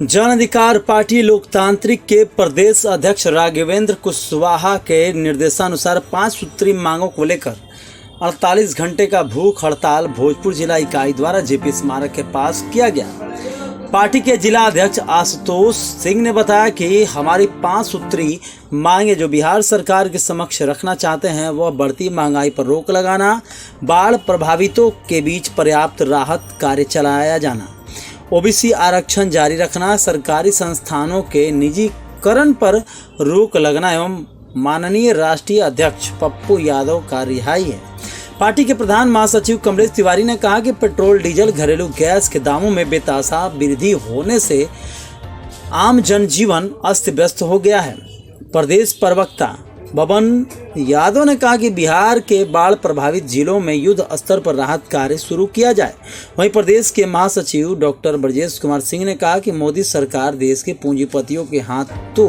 जन अधिकार पार्टी लोकतांत्रिक के प्रदेश अध्यक्ष राघवेंद्र कुशवाहा के निर्देशानुसार 5 सूत्री मांगों को लेकर 48 घंटे का भूख हड़ताल भोजपुर जिला इकाई द्वारा जेपी स्मारक के पास किया गया। पार्टी के जिला अध्यक्ष आशुतोष सिंह ने बताया कि हमारी 5 सूत्री मांगे जो बिहार सरकार के समक्ष रखना चाहते हैं वह बढ़ती महंगाई पर रोक लगाना, बाढ़ प्रभावितों के बीच पर्याप्त राहत कार्य चलाया जाना, ओबीसी आरक्षण जारी रखना, सरकारी संस्थानों के निजीकरण पर रोक लगना एवं माननीय राष्ट्रीय अध्यक्ष पप्पू यादव का रिहाई है। पार्टी के प्रधान महासचिव कमलेश तिवारी ने कहा कि पेट्रोल डीजल घरेलू गैस के दामों में बेतहाशा वृद्धि होने से आम जनजीवन अस्त व्यस्त हो गया है। प्रदेश प्रवक्ता बबन यादव ने कहा कि बिहार के बाढ़ प्रभावित जिलों में युद्ध स्तर पर राहत कार्य शुरू किया जाए। वहीं प्रदेश के महासचिव डॉक्टर ब्रजेश कुमार सिंह ने कहा कि मोदी सरकार देश के पूंजीपतियों के हाथों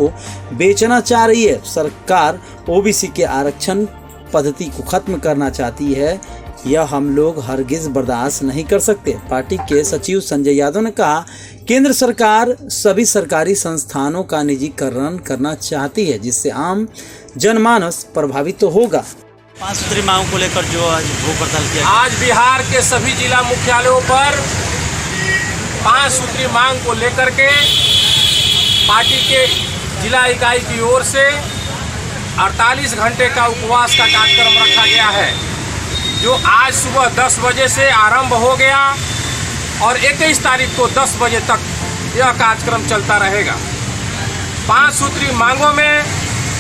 बेचना चाह रही है। सरकार ओबीसी के आरक्षण पद्धति को खत्म करना चाहती है, यह हम लोग हरगिज बर्दाश्त नहीं कर सकते। पार्टी के सचिव संजय यादव ने कहा केंद्र सरकार सभी सरकारी संस्थानों का निजीकरण करना चाहती है जिससे आम जनमानस प्रभावित तो होगा। 5 सूत्री मांगों को लेकर जो आज भूख हड़ताल किया, आज बिहार के सभी जिला मुख्यालयों पर 5 सूत्री मांग को लेकर के पार्टी के जिला इकाई की ओर से 48 घंटे का उपवास का कार्यक्रम रखा गया है, जो आज सुबह 10 बजे से आरंभ हो गया और 21 तारीख को 10 बजे तक यह कार्यक्रम चलता रहेगा। 5 सूत्री मांगों में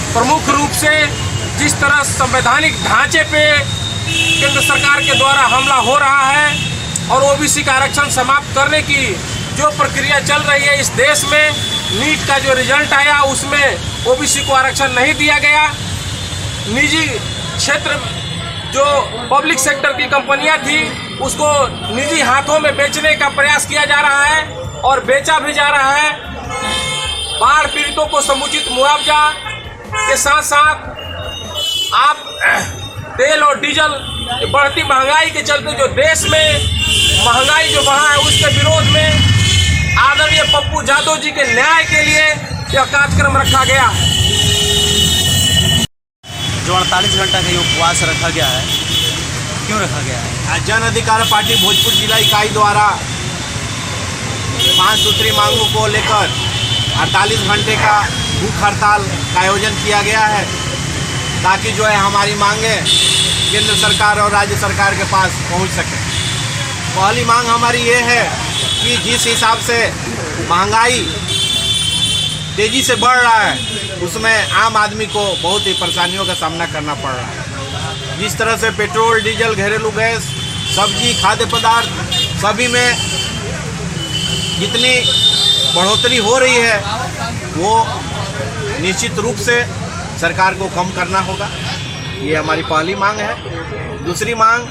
प्रमुख रूप से जिस तरह संवैधानिक ढांचे पे केंद्र सरकार के द्वारा हमला हो रहा है और ओबीसी का आरक्षण समाप्त करने की जो प्रक्रिया चल रही है इस देश में, नीट का जो रिजल्ट आया उसमें ओबीसी को आरक्षण नहीं दिया गया। निजी क्षेत्र जो पब्लिक सेक्टर की कंपनियां थी उसको निजी हाथों में बेचने का प्रयास किया जा रहा है और बेचा भी जा रहा है। बाढ़ पीड़ितों को समुचित मुआवजा के साथ साथ आप तेल और डीजल की बढ़ती महंगाई के चलते जो देश में महंगाई जो बढ़ा है उसके विरोध में आदरणीय पप्पू यादव जी के न्याय के लिए यह कार्यक्रम रखा गया है। जो 48 घंटा का ये उपवास रखा गया है, क्यों रखा गया है? आज जन अधिकार पार्टी भोजपुर जिला इकाई द्वारा 5 सूत्री मांगों को लेकर 48 घंटे का भूख हड़ताल का आयोजन किया गया है ताकि जो है हमारी मांगें केंद्र सरकार और राज्य सरकार के पास पहुंच सके। पहली मांग हमारी ये है कि जिस हिसाब से महंगाई तेज़ी से बढ़ रहा है उसमें आम आदमी को बहुत ही परेशानियों का सामना करना पड़ रहा है। जिस तरह से पेट्रोल डीजल घरेलू गैस सब्जी खाद्य पदार्थ सभी में जितनी बढ़ोतरी हो रही है वो निश्चित रूप से सरकार को कम करना होगा, ये हमारी पहली मांग है। दूसरी मांग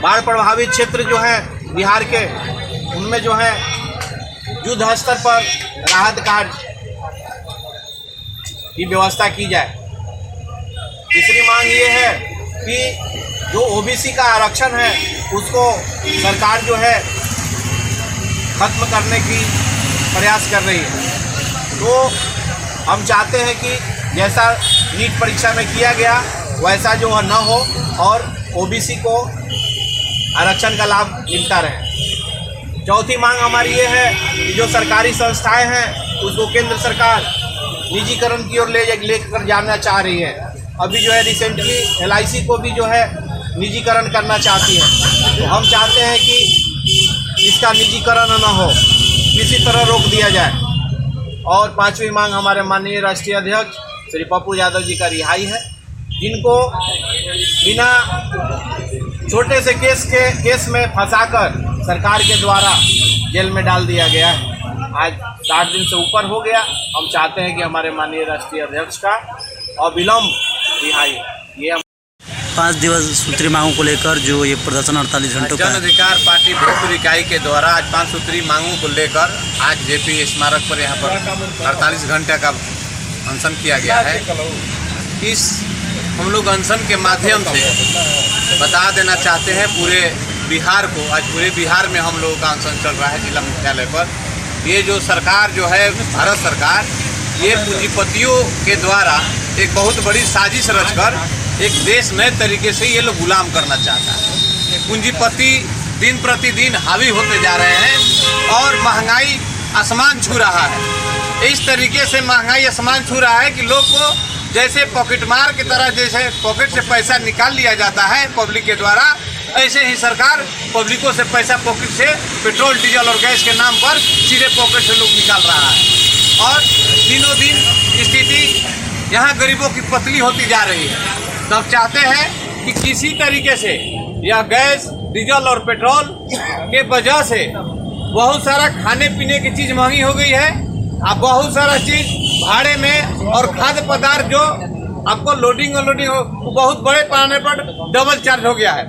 बाढ़ प्रभावित क्षेत्र जो है बिहार के उनमें जो है युद्ध स्तर पर राहत कार्य की व्यवस्था की जाए। तीसरी मांग ये है कि जो ओबीसी का आरक्षण है उसको सरकार जो है खत्म करने की प्रयास कर रही है। तो हम चाहते हैं कि जैसा नीट परीक्षा में किया गया वैसा जो है न हो और ओबीसी को आरक्षण का लाभ मिलता रहे। चौथी मांग हमारी ये है कि जो सरकारी संस्थाएं हैं उसको केंद्र सरकार निजीकरण की ओर लेकर जाना चाह रही है। अभी जो है रिसेंटली LIC को भी जो है निजीकरण करना चाहती है, तो हम चाहते हैं कि इसका निजीकरण न हो, किसी तरह रोक दिया जाए। और 5वीं मांग हमारे माननीय राष्ट्रीय अध्यक्ष श्री पप्पू यादव जी का रिहाई है, जिनको बिना छोटे से केस में फंसाकर सरकार के द्वारा जेल में डाल दिया गया है। आज 60 दिन से ऊपर हो गया। हम चाहते हैं कि हमारे माननीय राष्ट्रीय अध्यक्ष का अविलंब रिहाई। ये 5 दिवस सूत्री मांगों को लेकर जो ये प्रदर्शन 48 घंटों का जन अधिकार पार्टी भोजपुर इकाई के द्वारा आज 5 सूत्री मांगों को लेकर आज जेपी स्मारक पर यहाँ पर 48 घंटे का अनशन किया गया है। इस हम लोग अनशन के माध्यम से बता देना चाहते हैं पूरे बिहार को, आज पूरे बिहार में हम लोगों का अनशन चल रहा है जिला मुख्यालय पर, ये जो सरकार जो है भारत सरकार, ये पूंजीपतियों के द्वारा एक बहुत बड़ी साजिश रचकर एक देश नए तरीके से ये लोग गुलाम करना चाहता है। पूंजीपति दिन प्रतिदिन हावी होते जा रहे हैं और महंगाई आसमान छू रहा है। इस तरीके से महंगाई आसमान छू रहा है कि लोग को जैसे पॉकेट मार की तरह, जैसे पॉकेट से पैसा निकाल लिया जाता है पब्लिक के द्वारा, ऐसे ही सरकार पब्लिकों से पैसा पॉकेट से पेट्रोल डीजल और गैस के नाम पर सीधे पॉकेट से लोग निकाल रहा है। और दिनों दिन स्थिति यहाँ गरीबों की पतली होती जा रही है। तो हम चाहते हैं कि किसी तरीके से यह गैस डीजल और पेट्रोल के वजह से बहुत सारा खाने पीने की चीज़ महंगी हो गई है। अब बहुत सारा चीज़ भाड़े में और खाद्य पदार्थ जो आपको लोडिंग अनलोडिंग हो, बहुत बड़े पैमाने पर डबल चार्ज हो गया है।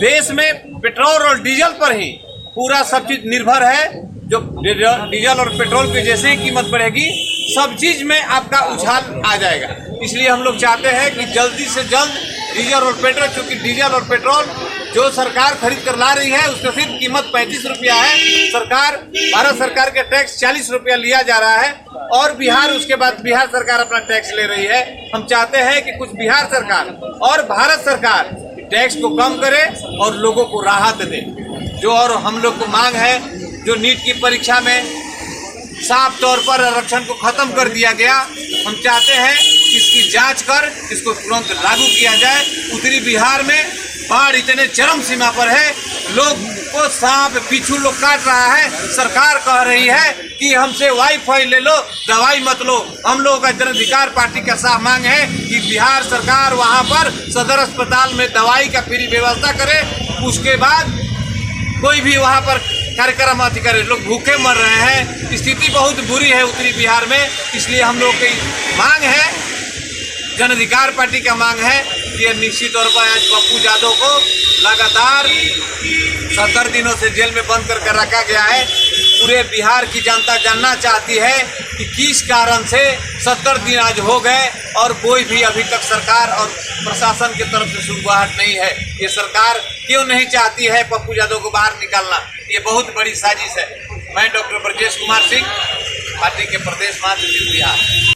देश में पेट्रोल और डीजल पर ही पूरा सब चीज़ निर्भर है। जो डीजल और पेट्रोल की जैसे ही कीमत बढ़ेगी, सब चीज़ में आपका उछाल आ जाएगा। इसलिए हम लोग चाहते हैं कि जल्दी से जल्द डीजल और पेट्रोल, क्योंकि डीजल और पेट्रोल जो सरकार खरीद कर ला रही है उसका सिर्फ कीमत 35 रुपया है। सरकार, भारत सरकार के टैक्स 40 रुपया लिया जा रहा है और बिहार, उसके बाद बिहार सरकार अपना टैक्स ले रही है। हम चाहते हैं कि कुछ बिहार सरकार और भारत सरकार टैक्स को कम करे और लोगों को राहत दे। जो और हम लोग को मांग है, जो नीट की परीक्षा में साफ तौर पर आरक्षण को खत्म कर दिया गया, हम चाहते हैं कि इसकी जांच कर इसको तुरंत लागू किया जाए। उत्तरी बिहार में बाढ़ इतने चरम सीमा पर है, लोग को सांप बिच्छू लोग काट रहा है। सरकार कह रही है कि हमसे वाईफाई ले लो, दवाई मत लो। हम लोगों का जन अधिकार पार्टी का साफ मांग है कि बिहार सरकार वहां पर सदर अस्पताल में दवाई का फ्री व्यवस्था करे। उसके बाद कोई भी वहां पर कार्यक्रम अति करे। लोग भूखे मर रहे हैं, स्थिति बहुत बुरी है उत्तरी बिहार में। इसलिए हम लोग की मांग है, जन अधिकार पार्टी का मांग है कि निश्चित तौर पर आज पप्पू यादव को लगातार 70 दिनों से जेल में बंद करके रखा गया है। पूरे बिहार की जनता जानना चाहती है कि किस कारण से 70 दिन आज हो गए और कोई भी अभी तक सरकार और प्रशासन की तरफ से सुनवाहट नहीं है। ये सरकार क्यों नहीं चाहती है पप्पू यादव को बाहर निकालना? ये बहुत बड़ी साजिश है। मैं डॉक्टर ब्रजेश कुमार सिंह, पार्टी के प्रदेश महासचिव बिहार।